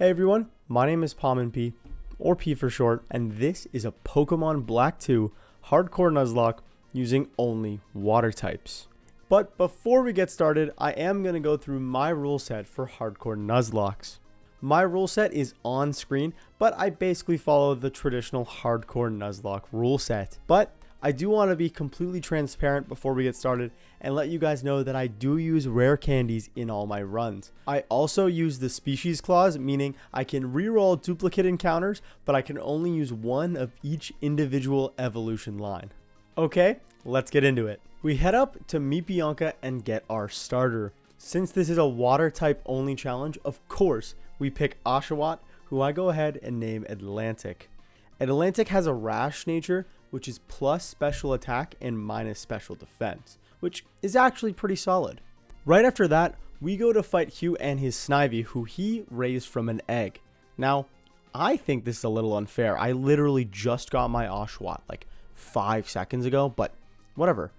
Hey everyone, my name is PomminP, or P for short, and this is a Pokemon Black 2 Hardcore Nuzlocke using only water types. But before we get started, I am going to go through my rule set for Hardcore Nuzlockes. My rule set is on screen, but I basically follow the traditional Hardcore Nuzlocke rule set. But I do want to be completely transparent before we get started and let you guys know that I do use rare candies in all my runs. I also use the species clause, meaning I can reroll duplicate encounters, but I can only use one of each individual evolution line. Okay, let's get into it. We head up to meet Bianca and get our starter. Since this is a water type only challenge, of course, we pick Oshawott, who I go ahead and name Atlantic. Atlantic has a rash nature, which is plus special attack and minus special defense, which is actually pretty solid. Right after that, we go to fight Hugh and his Snivy, who he raised from an egg. Now, I think this is a little unfair. I literally just got my Oshawott like 5 seconds ago, but whatever.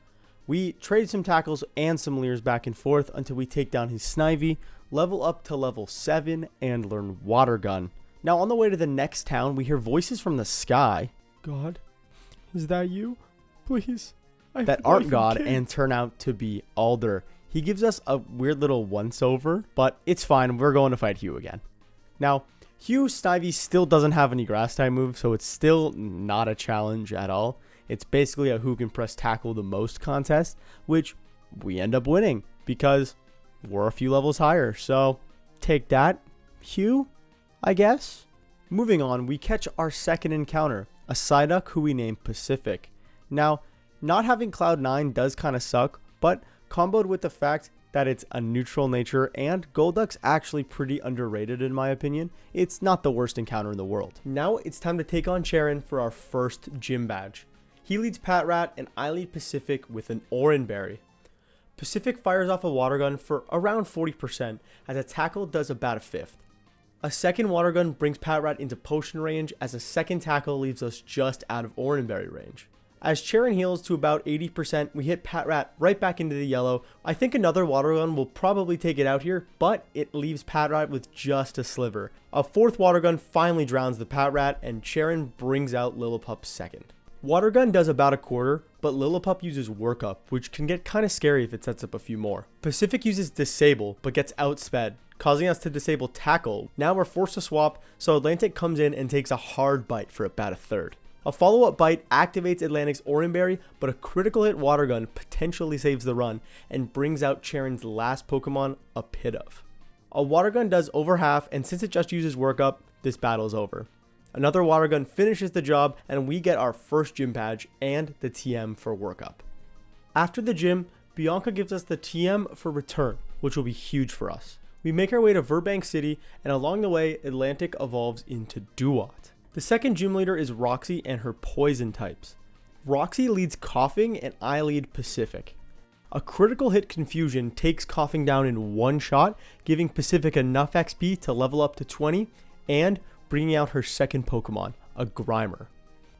We trade some tackles and some leers back and forth until we take down his Snivy, level up to level 7, and learn Water Gun. Now, on the way to the next town, we hear voices from the sky. God, is that you? Please. That aren't God and turn out to be Alder. He gives us a weird little once-over, but it's fine. We're going to fight Hugh again. Now, Hugh Snivy still doesn't have any grass type moves, so it's still not a challenge at all. It's basically a who can press tackle the most contest, which we end up winning because we're a few levels higher. So take that, Hugh, I guess. Moving on, we catch our second encounter, a Psyduck who we name Pacific. Now, not having Cloud9 does kind of suck, but comboed with the fact that it's a neutral nature and Golduck's actually pretty underrated in my opinion, it's not the worst encounter in the world. Now it's time to take on Charon for our first gym badge. He leads Patrat and I lead Pacific with an Oranberry. Pacific fires off a water gun for around 40% as a tackle does about a fifth. A second water gun brings Patrat into potion range as a second tackle leaves us just out of Oranberry range. As Charon heals to about 80%, we hit Patrat right back into the yellow. I think another water gun will probably take it out here, but it leaves Patrat with just a sliver. A fourth water gun finally drowns the Patrat and Charon brings out Lillipup second. Water gun does about a quarter, but Lillipup uses Work Up, which can get kind of scary if it sets up a few more. Pacific uses Disable, but gets outsped, causing us to disable Tackle. Now we're forced to swap, so Atlantic comes in and takes a hard bite for about a third. A follow-up bite activates Atlantic's Oranberry, but a critical hit Water Gun potentially saves the run and brings out Charon's last Pokemon, a Pidove. A Water Gun does over half, and since it just uses Work Up, this battle is over. Another Water Gun finishes the job, and we get our first gym badge and the TM for Work Up. After the gym, Bianca gives us the TM for Return, which will be huge for us. We make our way to Verbank City, and along the way, Atlantic evolves into Duat. The second gym leader is Roxy and her poison types. Roxy leads Coughing, and I lead Pacific. A critical hit Confusion takes Coughing down in one shot, giving Pacific enough XP to level up to 20, and bringing out her second Pokemon, a Grimer.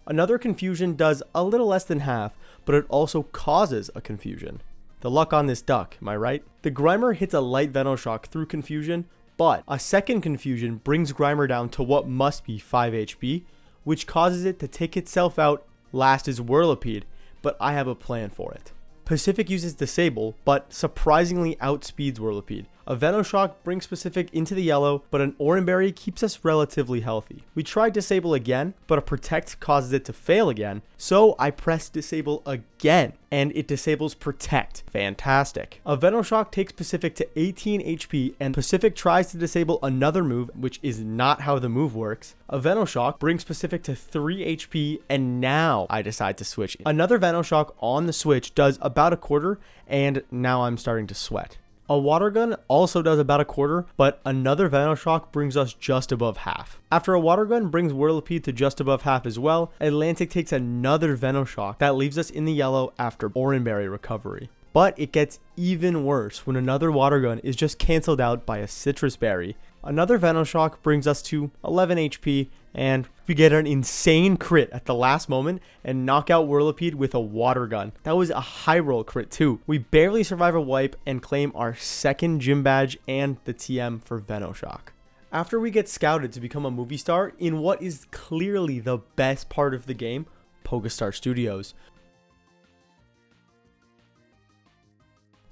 Another Confusion does a little less than half, but it also causes a Confusion. The luck on this duck, am I right? The Grimer hits a light Venoshock through Confusion, but a second Confusion brings Grimer down to what must be 5 HP, which causes it to take itself out. Last is Whirlipede, but I have a plan for it. Pacific uses Disable, but surprisingly outspeeds Whirlipede. A Venoshock brings Pacific into the yellow, but an Oranberry keeps us relatively healthy. We try Disable again, but a Protect causes it to fail again, so I press Disable again, and it disables Protect. Fantastic. A Venoshock takes Pacific to 18 HP, and Pacific tries to disable another move, which is not how the move works. A Venoshock brings Pacific to 3 HP, and now I decide to switch. Another Venoshock on the switch does about a quarter, and now I'm starting to sweat. A Water Gun also does about a quarter, but another Venoshock brings us just above half. After a Water Gun brings Whirlipede to just above half as well, Atlantic takes another Venoshock that leaves us in the yellow after Oranberry recovery. But it gets even worse when another Water Gun is just cancelled out by a Citrus Berry. Another Venoshock brings us to 11 HP, and we get an insane crit at the last moment and knock out Whirlipede with a Water Gun. That was a high roll crit too. We barely survive a wipe and claim our second gym badge and the TM for Venoshock. After we get scouted to become a movie star in what is clearly the best part of the game, Pokestar Studios,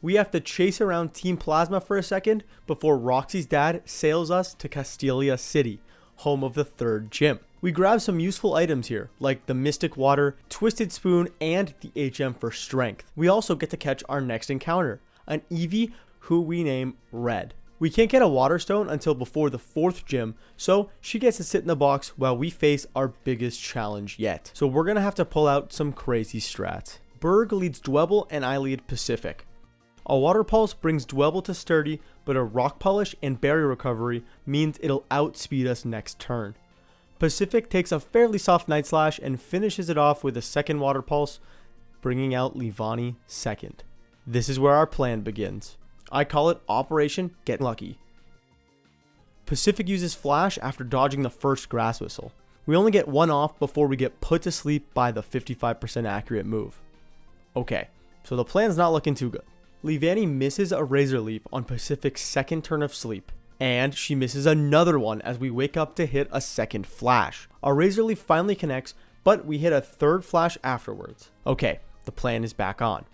we have to chase around Team Plasma for a second before Roxy's dad sails us to Castelia City, home of the 3rd gym. We grab some useful items here, like the Mystic Water, Twisted Spoon, and the HM for Strength. We also get to catch our next encounter, an Eevee who we name Red. We can't get a Water Stone until before the 4th gym, so she gets to sit in the box while we face our biggest challenge yet. So we're gonna have to pull out some crazy strats. Berg leads Dwebble and I lead Pacific. A Water Pulse brings Dwebble to Sturdy, but a Rock Polish and Barrier Recovery means it'll outspeed us next turn. Pacific takes a fairly soft Night Slash and finishes it off with a second Water Pulse, bringing out Leavanny second. This is where our plan begins. I call it Operation Get Lucky. Pacific uses Flash after dodging the first Grass Whistle. We only get one off before we get put to sleep by the 55% accurate move. Okay, so the plan's not looking too good. Leavanny misses a Razor Leaf on Pacific's second turn of sleep, and she misses another one as we wake up to hit a second Flash. Our Razor Leaf finally connects, but we hit a third Flash afterwards. Okay, the plan is back on.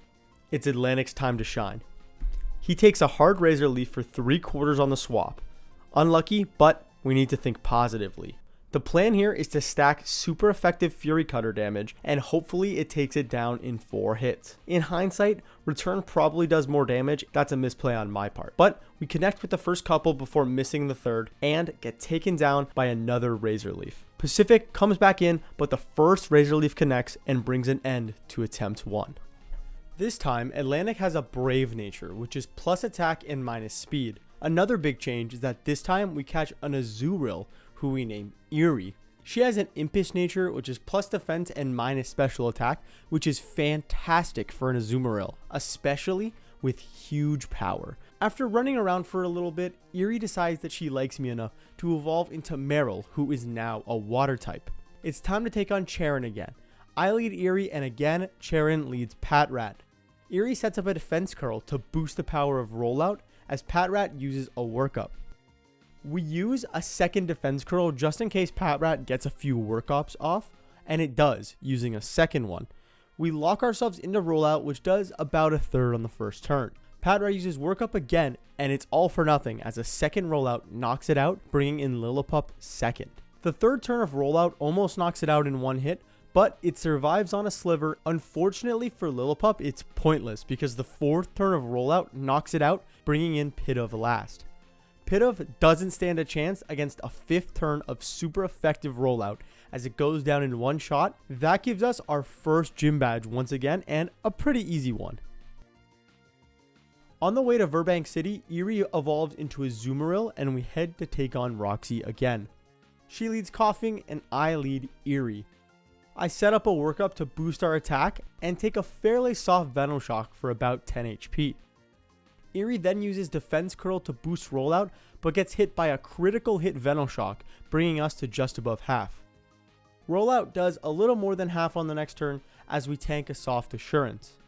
It's Atlantic's time to shine. He takes a hard Razor Leaf for 3/4 on the swap. Unlucky, but we need to think positively. The plan here is to stack super effective Fury Cutter damage, and hopefully it takes it down in 4 hits. In hindsight, Return probably does more damage. That's a misplay on my part. But we connect with the first couple before missing the third, and get taken down by another Razor Leaf. Pacific comes back in, but the first Razor Leaf connects and brings an end to attempt 1. This time, Atlantic has a Brave nature, which is plus attack and minus speed. Another big change is that this time we catch an Azurill, who we name Eerie. She has an Impish nature, which is plus defense and minus special attack, which is fantastic for an Azumarill, especially with huge power. After running around for a little bit, Eerie decides that she likes me enough to evolve into Meryl, who is now a Water type. It's time to take on Charon again. I lead Eerie, and again, Charon leads Patrat. Eerie sets up a defense curl to boost the power of Rollout, as Patrat uses a workup. We use a second defense curl just in case Patrat gets a few workups off, and it does, using a second one. We lock ourselves into Rollout, which does about a third on the first turn. Patrat uses workup again, and it's all for nothing as a second Rollout knocks it out, bringing in Lillipup second. The third turn of Rollout almost knocks it out in one hit, but it survives on a sliver. Unfortunately for Lillipup, it's pointless because the fourth turn of Rollout knocks it out, bringing in Pidove last. Pidove doesn't stand a chance against a fifth turn of super effective Rollout as it goes down in one shot. That gives us our first gym badge once again, and a pretty easy one. On the way to Verbank City, Eerie evolves into a Azumarill and we head to take on Roxy again. She leads Coughing and I lead Eerie. I set up a workup to boost our attack and take a fairly soft Venom Shock for about 10 HP. Eerie then uses Defense Curl to boost Rollout, but gets hit by a critical hit Venom Shock, bringing us to just above half. Rollout does a little more than half on the next turn as we tank a Soft Assurance.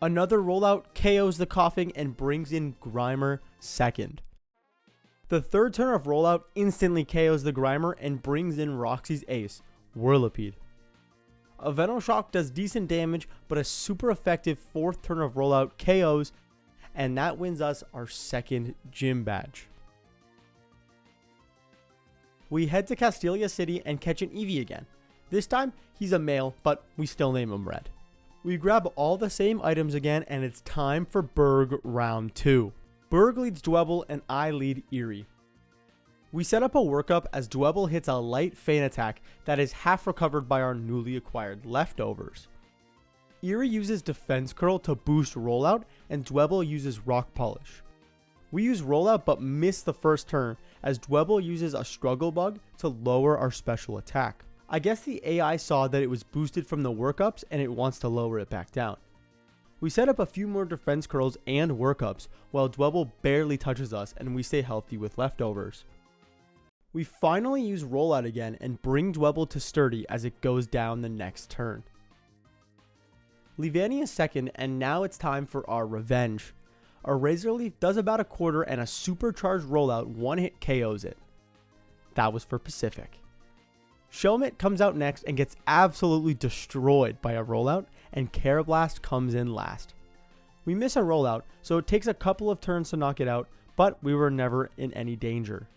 Another Rollout KOs the Coughing and brings in Grimer second. The third turn of Rollout instantly KOs the Grimer and brings in Roxy's ace, Whirlipede. A Venom Shock does decent damage, but a super effective fourth turn of Rollout KOs, and that wins us our second gym badge. We head to Castelia City and catch an Eevee again. This time, he's a male, but we still name him Red. We grab all the same items again, and it's time for Berg round 2. Berg leads Dwebble and I lead Eerie. We set up a workup as Dwebble hits a light feint attack that is half recovered by our newly acquired leftovers. Eerie uses Defense Curl to boost Rollout, and Dwebble uses Rock Polish. We use Rollout but miss the first turn as Dwebble uses a Struggle Bug to lower our special attack. I guess the AI saw that it was boosted from the workups and it wants to lower it back down. We set up a few more Defense Curls and workups while Dwebble barely touches us and we stay healthy with leftovers. We finally use Rollout again and bring Dwebble to Sturdy as it goes down the next turn. Leavanny is second, and now it's time for our revenge. a Razor Leaf does about a quarter, and a supercharged rollout one-hit KOs it. That was for Pacific. Shelmet comes out next and gets absolutely destroyed by a rollout, and Carablast comes in last. We miss a rollout, so it takes a couple of turns to knock it out, but we were never in any danger.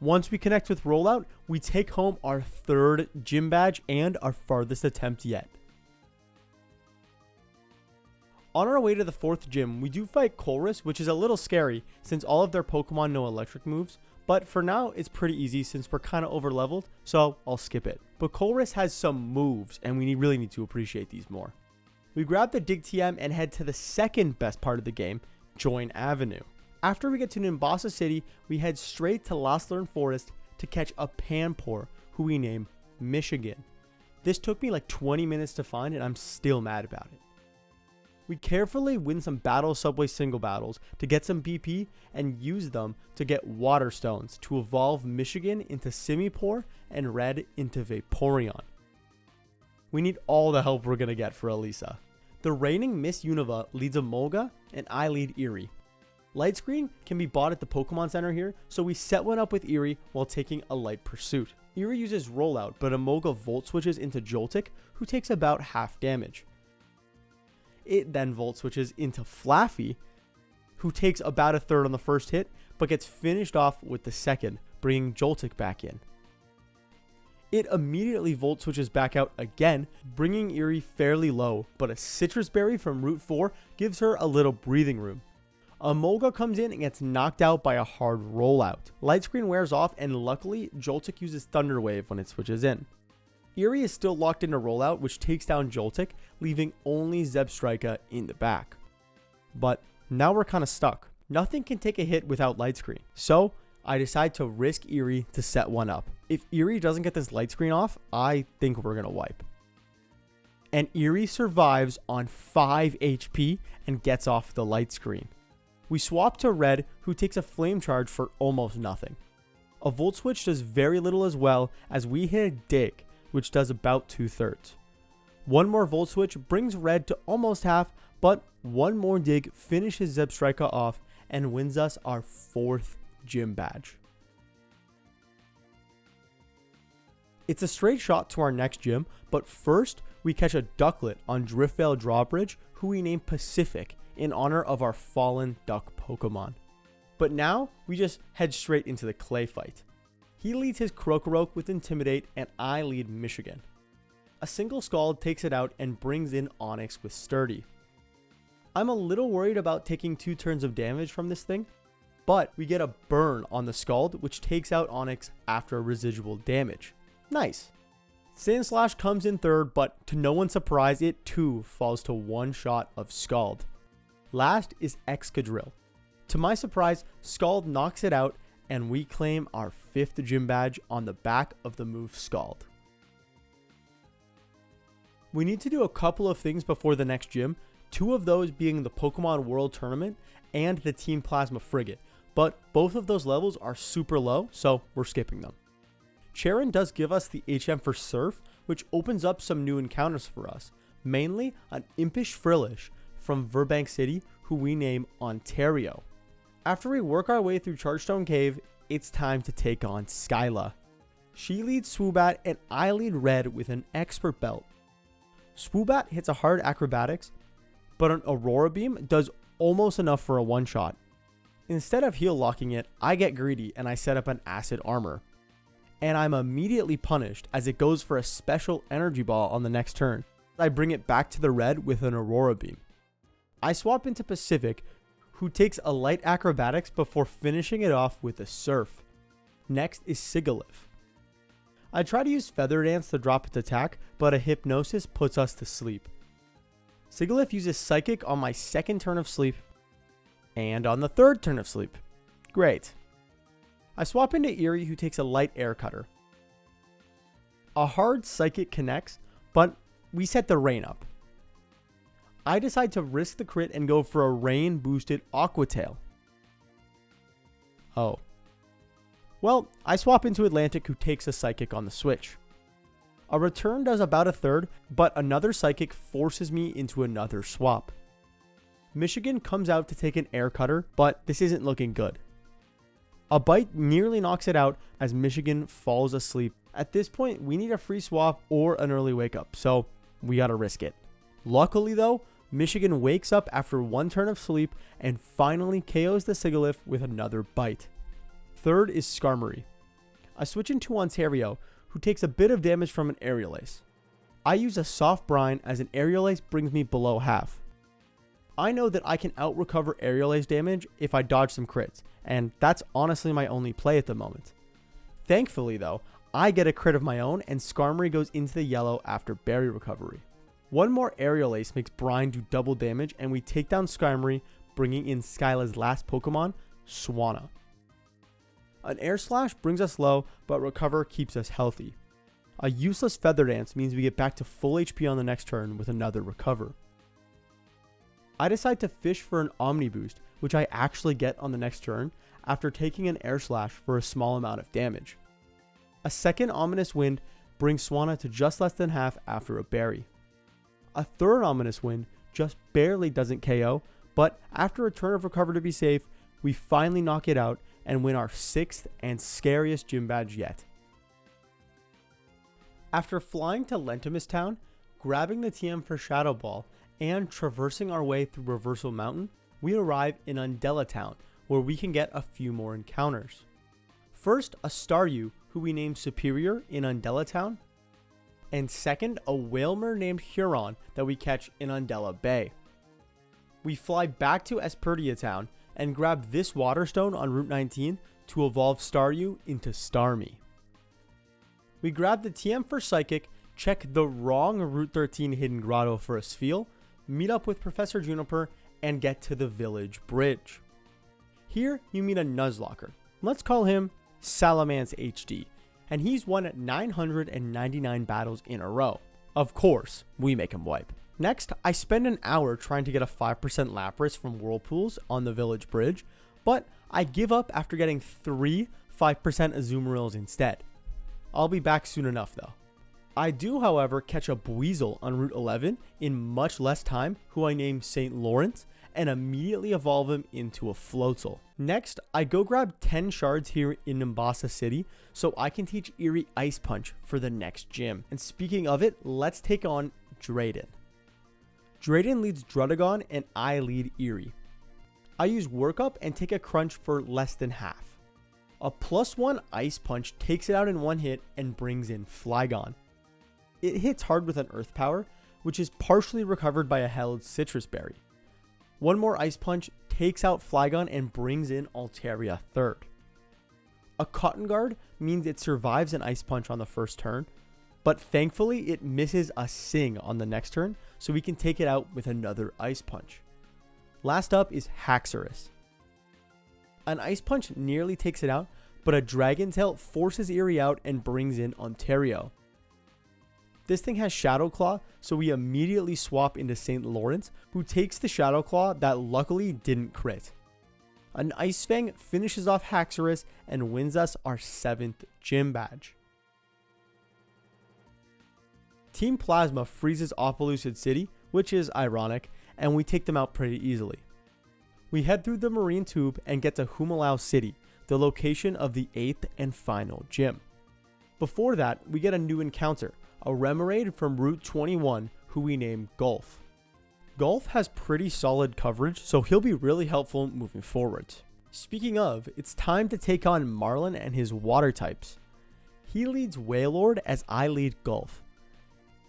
Once we connect with rollout, we take home our 3rd gym badge and our farthest attempt yet. On our way to the 4th gym, we do fight Colress, which is a little scary since all of their Pokemon know electric moves, but for now it's pretty easy since we're kind of over leveled, so I'll skip it. But Colress has some moves and we really need to appreciate these more. We grab the Dig TM and head to the second best part of the game, Join Avenue. After we get to Nimbasa City, we head straight to Lostlern Forest to catch a Panpour, who we name Michigan. This took me like 20 minutes to find and I'm still mad about it. We carefully win some battle subway single battles to get some BP and use them to get water stones to evolve Michigan into Simipour and Red into Vaporeon. We need all the help we're going to get for Elisa. The reigning Miss Unova leads Emolga and I lead Erie. Light Screen can be bought at the Pokemon Center here, so we set one up with Erie while taking a light pursuit. Erie uses Rollout, but Emolga Volt switches into Joltik, who takes about half damage. It then Volt switches into Flaffy, who takes about a third on the first hit, but gets finished off with the second, bringing Joltik back in. It immediately Volt switches back out again, bringing Erie fairly low, but a Citrus Berry from Route 4 gives her a little breathing room. Emolga comes in and gets knocked out by a hard rollout. Light Screen wears off, and luckily Joltik uses Thunder Wave when it switches in. Erie is still locked into rollout, which takes down Joltik, leaving only Zebstrika in the back. But now we're kind of stuck. Nothing can take a hit without Light Screen, so I decide to risk Erie to set one up. If Erie doesn't get this Light Screen off, I think we're going to wipe. And Erie survives on 5 HP and gets off the Light Screen. We swap to Red, who takes a Flame Charge for almost nothing. A Volt Switch does very little as well, as we hit a Dig, which does about 2/3. One more Volt Switch brings Red to almost half, but one more Dig finishes Zebstrika off and wins us our 4th gym badge. It's a straight shot to our next gym, but first we catch a Ducklet on Driftvale Drawbridge, who we name Pacific in honor of our fallen duck Pokemon. But now we just head straight into the clay fight. He leads his Krokorok with Intimidate, and I lead Michigan. A single Scald takes it out and brings in Onix with Sturdy. I'm a little worried about taking 2 turns of damage from this thing, but we get a burn on the Scald, which takes out Onix after residual damage. Nice. Sandslash comes in third, but to no one's surprise, it too falls to one shot of Scald. Last is Excadrill. To my surprise, Scald knocks it out, and we claim our 5th gym badge on the back of the move Scald. We need to do a couple of things before the next gym, 2 of those being the Pokemon World Tournament and the Team Plasma Frigate, but both of those levels are super low, so we're skipping them. Charon does give us the HM for Surf, which opens up some new encounters for us, mainly an Impish Frillish from Verbank City, who we name Ontario. After we work our way through Chargestone Cave, it's time to take on Skyla. She leads Swoobat and I lead Red with an Expert Belt. Swoobat hits a hard Acrobatics, but an Aurora Beam does almost enough for a one-shot. Instead of heal locking it, I get greedy and I set up an Acid Armor. And I'm immediately punished as it goes for a special Energy Ball on the next turn. I bring it back to the Red with an Aurora Beam. I swap into Pacific, who takes a light Acrobatics before finishing it off with a Surf. Next is Sigilyph. I try to use Feather Dance to drop its attack, but a Hypnosis puts us to sleep. Sigilyph uses Psychic on my 2nd turn of sleep, and on the 3rd turn of sleep. Great. I swap into Erie, who takes a light Air Cutter. A hard Psychic connects, but we set the Rain up. I decide to risk the crit and go for a Rain boosted Aqua Tail. Oh. Well, I swap into Atlantic, who takes a Psychic on the switch. A return does about a third, but another Psychic forces me into another swap. Michigan comes out to take an air cutter, but this isn't looking good. A bite nearly knocks it out as Michigan falls asleep. At this point, we need a free swap or an early wake up, so we gotta risk it. Luckily though, Michigan wakes up after one turn of sleep and finally KOs the Sigilyph with another bite. Third is Skarmory. I switch into Ontario, who takes a bit of damage from an Aerial Ace. I use a soft brine as an Aerial Ace brings me below half. I know that I can out recover Aerial Ace damage if I dodge some crits, and that's honestly my only play at the moment. Thankfully though, I get a crit of my own and Skarmory goes into the yellow after berry recovery. One more Aerial Ace makes Brine do double damage and we take down Skarmory, bringing in Skyla's last Pokemon, Swanna. An Air Slash brings us low, but Recover keeps us healthy. A useless Feather Dance means we get back to full HP on the next turn with another Recover. I decide to fish for an Omni Boost, which I actually get on the next turn after taking an Air Slash for a small amount of damage. A second Ominous Wind brings Swanna to just less than half after a berry. A third Ominous Wind just barely doesn't KO, but after a turn of Recover to be safe, we finally knock it out and win our 6th and scariest gym badge yet. After flying to Lentimus Town, grabbing the TM for Shadow Ball, and traversing our way through Reversal Mountain, we arrive in Undella Town, where we can get a few more encounters. First, a Staryu, who we named Superior in Undella Town, and second, a Whalmer named Huron that we catch in Undella Bay. We fly back to Espertia Town and grab this Water Stone on Route 19 to evolve Staryu into Starmie. We grab the TM for Psychic, check the wrong Route 13 Hidden Grotto for a Spheal, meet up with Professor Juniper, and get to the village bridge. Here, you meet a Nuzlocke. Let's call him Salamence HD, and he's won 999 battles in a row. Of course, we make him wipe. Next, I spend an hour trying to get a 5% Lapras from Whirlpools on the village bridge, but I give up after getting 3 5% Azumarils instead. I'll be back soon enough though. I do, however, catch a Buizel on Route 11 in much less time, who I name St. Lawrence, and immediately evolve him into a Floatzel. Next, I go grab 10 shards here in Nimbasa City so I can teach Erie Ice Punch for the next gym. And speaking of it, let's take on Drayden. Drayden leads Druddigon and I lead Erie. I use Work Up and take a Crunch for less than half. A +1 Ice Punch takes it out in one hit and brings in Flygon. It hits hard with an Earth Power, which is partially recovered by a held Citrus Berry. One more Ice Punch takes out Flygon and brings in Altaria third. A Cotton Guard means it survives an Ice Punch on the first turn, but thankfully it misses a Sing on the next turn, so we can take it out with another Ice Punch. Last up is Haxorus. An Ice Punch nearly takes it out, but a Dragon Tail forces Erie out and brings in Ontario. This thing has Shadow Claw, so we immediately swap into St. Lawrence, who takes the Shadow Claw that luckily didn't crit. An Ice Fang finishes off Haxorus and wins us our 7th gym badge. Team Plasma freezes Opelucid City, which is ironic, and we take them out pretty easily. We head through the Marine Tube and get to Humalao City, the location of the 8th and final gym. Before that, we get a new encounter, a Remoraid from Route 21 who we name Golf. Golf has pretty solid coverage, so he'll be really helpful moving forward. Speaking of, it's time to take on Marlin and his water types. He leads Wailord as I lead Golf.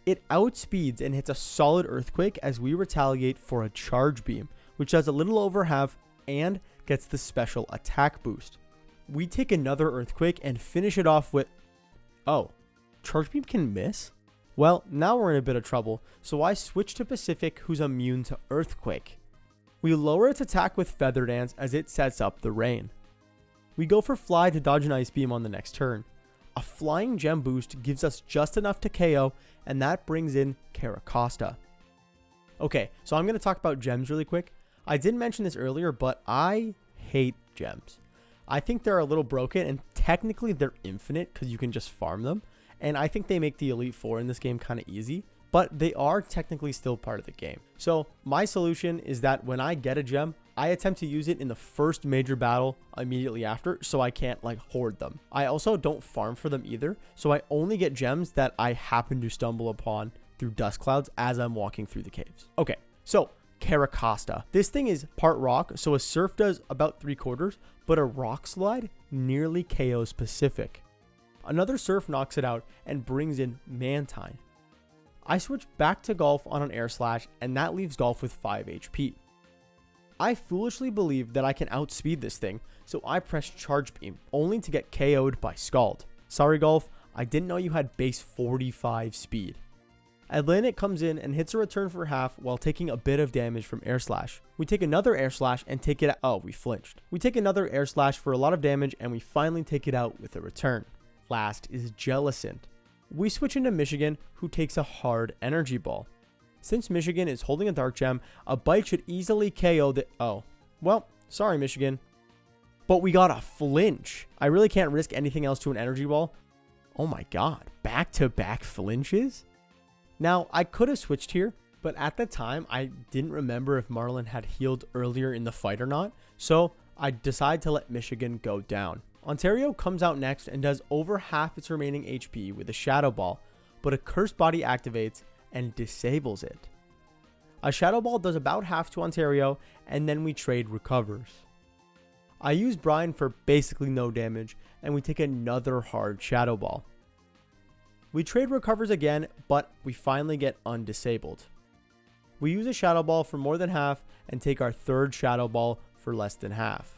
It outspeeds and hits a solid Earthquake as we retaliate for a Charge Beam, which does a little over half and gets the special attack boost. We take another Earthquake and finish it off with... Oh, Charge Beam can miss? Well, now we're in a bit of trouble, so I switch to Pacific, who's immune to Earthquake. We lower its attack with Feather Dance as it sets up the rain. We go for Fly to dodge an Ice Beam on the next turn. A Flying Gem boost gives us just enough to KO, and that brings in Caracosta. Okay, so I'm going to talk about gems really quick. I didn't mention this earlier, but I hate gems. I think they're a little broken, and technically they're infinite because you can just farm them. And I think they make the Elite Four in this game kind of easy, but they are technically still part of the game. So my solution is that when I get a gem, I attempt to use it in the first major battle immediately after, so I can't like hoard them. I also don't farm for them either, so I only get gems that I happen to stumble upon through dust clouds as I'm walking through the caves. Okay, so Caracosta. This thing is part rock, so a surf does about 3/4, but a rock slide nearly KOs Pacific. Another surf knocks it out and brings in Mantine. I switch back to Golf on an air slash, and that leaves Golf with 5 HP. I foolishly believe that I can outspeed this thing, so I press Charge Beam, only to get KO'd by Scald. Sorry Golf, I didn't know you had base 45 speed. Atlantic comes in and hits a return for half while taking a bit of damage from Air Slash. We take another Air Slash and take it out. Oh, we flinched. We take another Air Slash for a lot of damage, and we finally take it out with a return. Last is Jellicent. We switch into Michigan, who takes a hard energy ball. Since Michigan is holding a Dark Gem, a bite should easily KO the... Oh, well, sorry Michigan. But we got a flinch. I really can't risk anything else to an energy ball. Oh my god, back-to-back flinches? Now, I could have switched here, but at the time, I didn't remember if Marlin had healed earlier in the fight or not, so I decided to let Michigan go down. Ontario comes out next and does over half its remaining HP with a Shadow Ball, but a Cursed Body activates and disables it. A Shadow Ball does about half to Ontario, and then we trade recovers. I use Brian for basically no damage, and we take another hard Shadow Ball. We trade recovers again, but we finally get undisabled. We use a Shadow Ball for more than half and take our third Shadow Ball for less than half.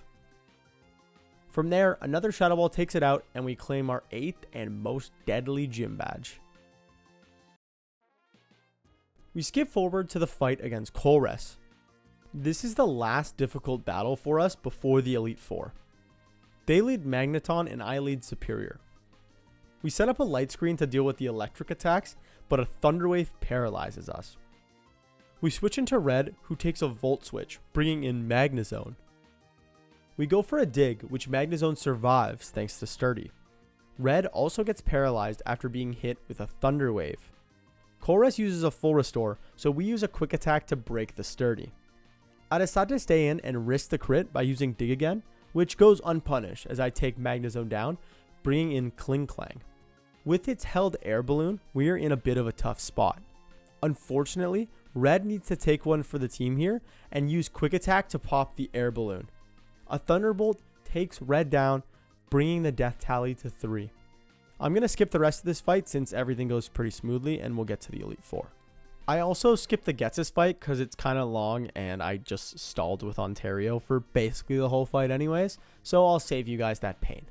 From there, another Shadow Ball takes it out, and we claim our 8th and most deadly gym badge. We skip forward to the fight against Colress. This is the last difficult battle for us before the Elite Four. They lead Magneton and I lead Superior. We set up a light screen to deal with the electric attacks, but a Thunder Wave paralyzes us. We switch into Red, who takes a Volt Switch, bringing in Magnezone. We go for a Dig, which Magnezone survives thanks to Sturdy. Red also gets paralyzed after being hit with a Thunder Wave. Colress uses a full restore, so we use a quick attack to break the Sturdy. I decide to stay in and risk the crit by using Dig again, which goes unpunished as I take Magnezone down, bringing in Klinklang. With its held air balloon, we are in a bit of a tough spot. Unfortunately, Red needs to take one for the team here and use quick attack to pop the air balloon. A Thunderbolt takes Red down, bringing the death tally to 3. I'm going to skip the rest of this fight since everything goes pretty smoothly and we'll get to the Elite Four. I also skipped the Getsus fight because it's kind of long and I just stalled with Ontario for basically the whole fight anyways, so I'll save you guys that pain.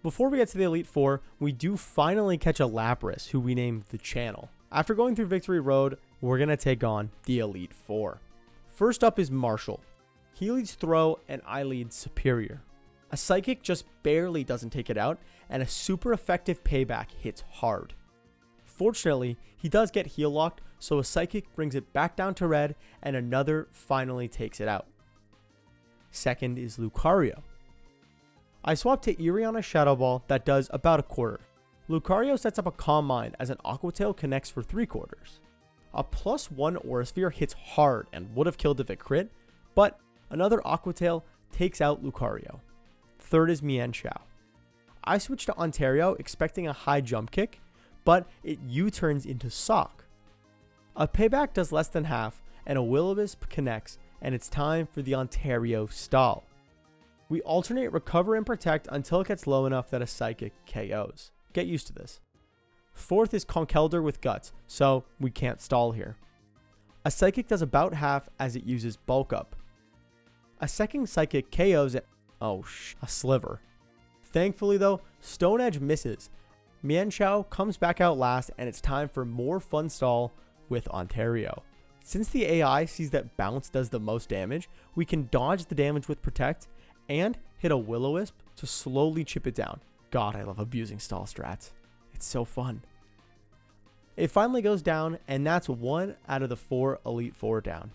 Before we get to the Elite Four, we do finally catch a Lapras, who we named the Channel. After going through Victory Road, we're going to take on the Elite Four. First up is Marshall. He leads Throw and I lead Superior. A Psychic just barely doesn't take it out, and a super effective Payback hits hard. Fortunately, he does get heal locked, so a Psychic brings it back down to Red, and another finally takes it out. Second is Lucario. I swap to Eerie on a Shadow Ball that does about a quarter. Lucario sets up a Calm Mind as an Aqua Tail connects for 3/4. A +1 Aura Sphere hits hard and would have killed if it crit, but another Aqua Tail takes out Lucario. Third is Mienshao. I switch to Ontario expecting a high jump kick, but it U-turns into Sock. A Payback does less than half, and a Will-O-Wisp connects, and it's time for the Ontario stall. We alternate Recover and Protect until it gets low enough that a Psychic KOs. Get used to this. Fourth is Conkeldurr with Guts, so we can't stall here. A Psychic does about half as it uses Bulk Up. A second Psychic KOs it. Oh a Sliver. Thankfully though, Stone Edge misses. Mienshao comes back out last, and it's time for more fun stall with Ontario. Since the AI sees that Bounce does the most damage, we can dodge the damage with Protect and hit a Will-O-Wisp to slowly chip it down. God, I love abusing stall strats. It's so fun. It finally goes down, and that's 1 out of the 4 Elite Four down.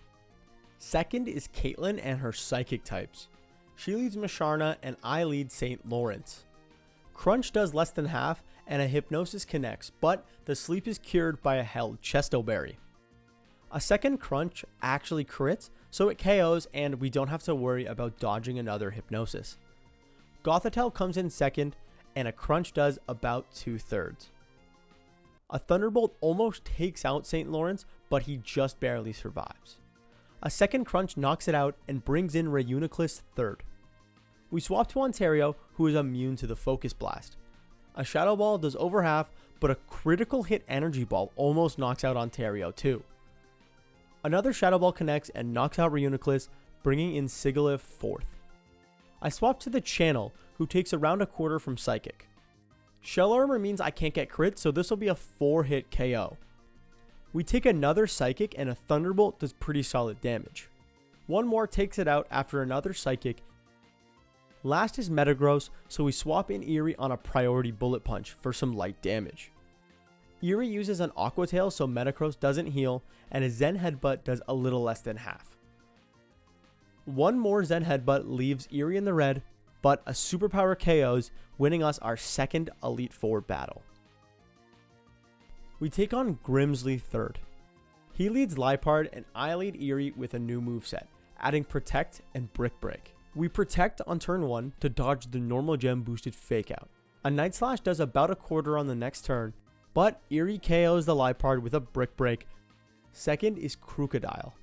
Second is Caitlyn and her Psychic types. She leads Musharna and I lead St. Lawrence. Crunch does less than half, and a Hypnosis connects, but the sleep is cured by a held Chesto Berry. A second Crunch actually crits, so it KOs and we don't have to worry about dodging another Hypnosis. Gothitelle comes in second, and a Crunch does about 2/3. A Thunderbolt almost takes out St. Lawrence, but he just barely survives. A second Crunch knocks it out and brings in Reuniclus third. We swap to Ontario, who is immune to the Focus Blast. A Shadow Ball does over half, but a critical hit Energy Ball almost knocks out Ontario too. Another Shadow Ball connects and knocks out Reuniclus, bringing in Sigilyph fourth. I swap to the Channel, who takes around a quarter from Psychic. Shell Armor means I can't get crit, so this will be a 4-hit KO. We take another Psychic, and a Thunderbolt does pretty solid damage. One more takes it out after another Psychic. Last is Metagross, so we swap in Eerie on a priority Bullet Punch for some light damage. Eerie uses an Aqua Tail, so Metagross doesn't heal, and a Zen Headbutt does a little less than half. One more Zen Headbutt leaves Eerie in the red, but a Superpower KOs, winning us our second Elite Four battle. We take on Grimsley third. He leads Liepard, and I lead Eerie with a new moveset, adding Protect and Brick Break. We Protect on turn 1 to dodge the normal gem boosted Fake Out. A Night Slash does about a quarter on the next turn, but Eerie KOs the Liepard with a Brick Break. Second is Crocodile.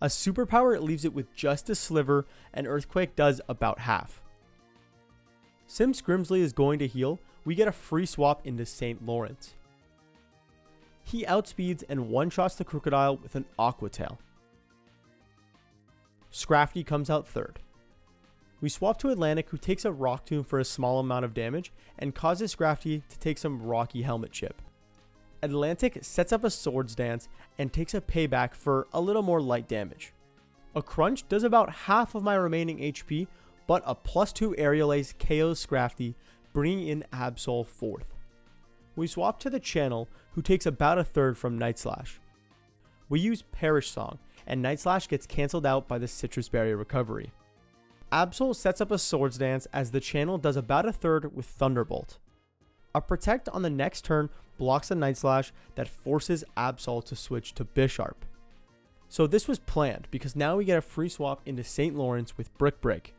A Superpower leaves it with just a sliver, and Earthquake does about half. Since Grimsley is going to heal, we get a free swap into St. Lawrence. He outspeeds and one-shots the Crocodile with an Aqua Tail. Scrafty comes out third. We swap to Atlantic, who takes a Rock Tomb for a small amount of damage and causes Scrafty to take some Rocky Helmet Chip. Atlantic sets up a Swords Dance and takes a payback for a little more light damage. A Crunch does about half of my remaining HP, but a +2 Aerial Ace KOs Scrafty, bringing in Absol fourth. We swap to the Channel, who takes about a third from Night Slash. We use Perish Song, and Night Slash gets cancelled out by the Citrus Berry recovery. Absol sets up a Swords Dance as the Channel does about a third with Thunderbolt. A Protect on the next turn blocks a Night Slash that forces Absol to switch to Bisharp. So this was planned because now we get a free swap into St. Lawrence with Brick Break.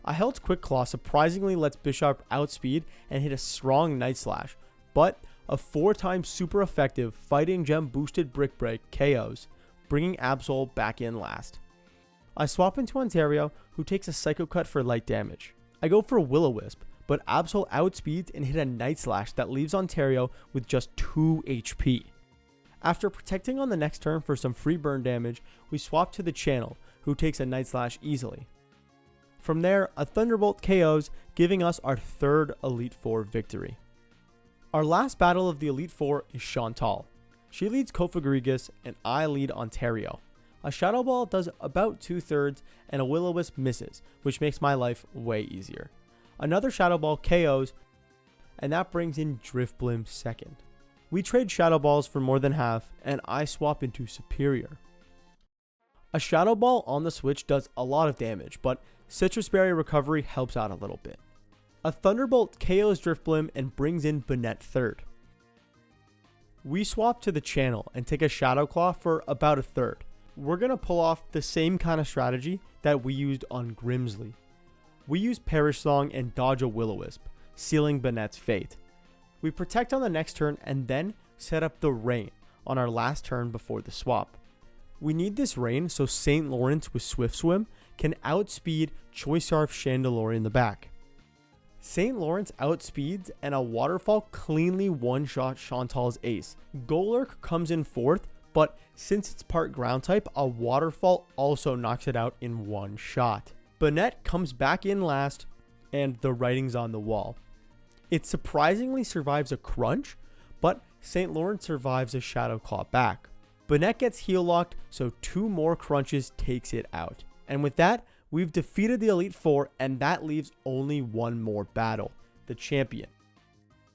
A Held's Quick Claw surprisingly lets Bisharp outspeed and hit a strong Night Slash, but a 4-time super effective Fighting Gem boosted Brick Break KOs, bringing Absol back in last. I swap into Ontario, who takes a Psycho Cut for light damage. I go for Will-O-Wisp, but Absol outspeeds and hit a Night Slash that leaves Ontario with just 2 HP. After protecting on the next turn for some free burn damage, we swap to the Channel, who takes a Night Slash easily. From there, a Thunderbolt KOs, giving us our third Elite Four victory. Our last battle of the Elite Four is Chantal. She leads Kofagrigus, and I lead Ontario. A Shadow Ball does about 2/3, and a Will-O-Wisp misses, which makes my life way easier. Another Shadow Ball KOs, and that brings in Drifblim second. We trade Shadow Balls for more than half, and I swap into Superior. A Shadow Ball on the switch does a lot of damage, but Citrus Berry recovery helps out a little bit. A Thunderbolt KOs Drifblim and brings in Banette third. We swap to the Channel and take a Shadow Claw for about a third. We're going to pull off the same kind of strategy that we used on Grimsley. We use Perish Song and dodge a Will-O-Wisp, sealing Banette's fate. We protect on the next turn and then set up the Rain on our last turn before the swap. We need this Rain so St. Lawrence with Swift Swim can outspeed Choicearf Chandelure in the back. St. Lawrence outspeeds and a Waterfall cleanly one-shot Chantal's ace. Golurk comes in fourth, but since it's part ground type, a Waterfall also knocks it out in one shot. Banette comes back in last, and the writing's on the wall. It surprisingly survives a Crunch, but St. Lawrence survives a Shadow Claw back. Banette gets heal locked, so 2 more Crunches takes it out. And with that, we've defeated the Elite Four, and that leaves only one more battle, the Champion.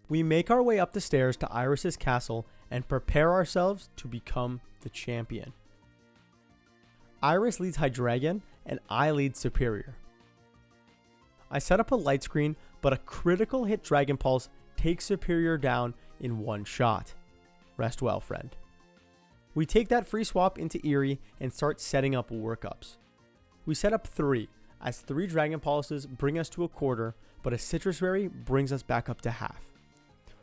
We make our way up the stairs to Iris's castle and prepare ourselves to become the Champion. Iris leads Hydreigon, and I lead Superior. I set up a light screen, but a critical hit Dragon Pulse takes Superior down in one shot. Rest well, friend. We take that free swap into Eerie and start setting up workups. We set up 3, as 3 Dragon Pulses bring us to a quarter, but a Citrus Berry brings us back up to half.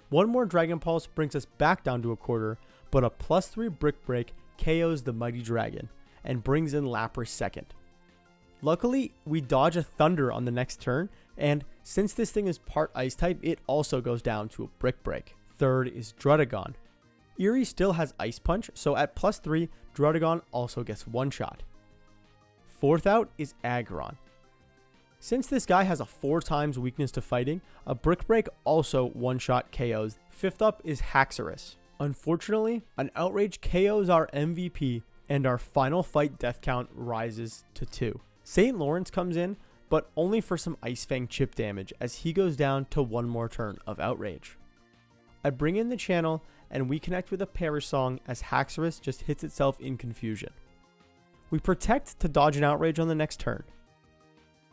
1 more Dragon Pulse brings us back down to a quarter, but a +3 Brick Break KOs the Mighty Dragon and brings in Lapras second. Luckily, we dodge a Thunder on the next turn, and since this thing is part Ice type, it also goes down to a Brick Break. Third is Druddigon. Eerie still has Ice Punch, so at +3, Druddigon also gets one shot. Fourth out is Aggron. Since this guy has a 4 times weakness to fighting, a Brick Break also one-shot KOs. Fifth up is Haxorus. Unfortunately, an Outrage KOs our MVP, and our final fight death count rises to 2. St. Lawrence comes in, but only for some Ice Fang chip damage, as he goes down to 1 more turn of Outrage. I bring in the channel, and we connect with a Perish Song as Haxorus just hits itself in confusion. We protect to dodge an Outrage on the next turn.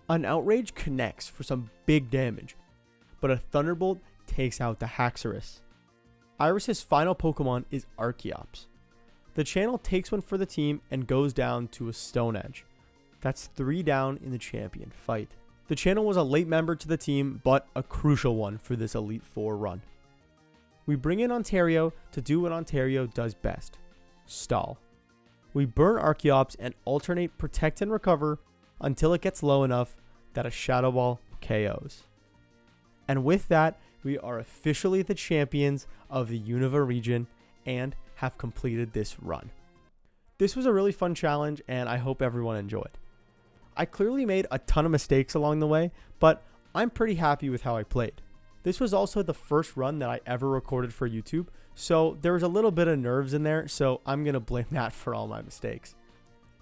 An Outrage connects for some big damage, but a Thunderbolt takes out the Haxorus. Iris's final Pokemon is Archeops. The channel takes one for the team and goes down to a Stone Edge. That's 3 down in the champion fight. The channel was a late member to the team, but a crucial one for this Elite Four run. We bring in Ontario to do what Ontario does best, stall. We burn Archeops and alternate Protect and Recover until it gets low enough that a Shadow Ball KOs. And with that, we are officially the champions of the Unova region and have completed this run. This was a really fun challenge, and I hope everyone enjoyed. I clearly made a ton of mistakes along the way, but I'm pretty happy with how I played. This was also the first run that I ever recorded for YouTube, so there was a little bit of nerves in there, so I'm going to blame that for all my mistakes.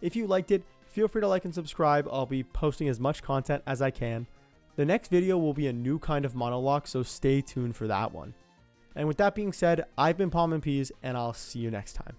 If you liked it, feel free to like and subscribe. I'll be posting as much content as I can. The next video will be a new kind of monologue, so stay tuned for that one. And with that being said, I've been PomminPs, and I'll see you next time.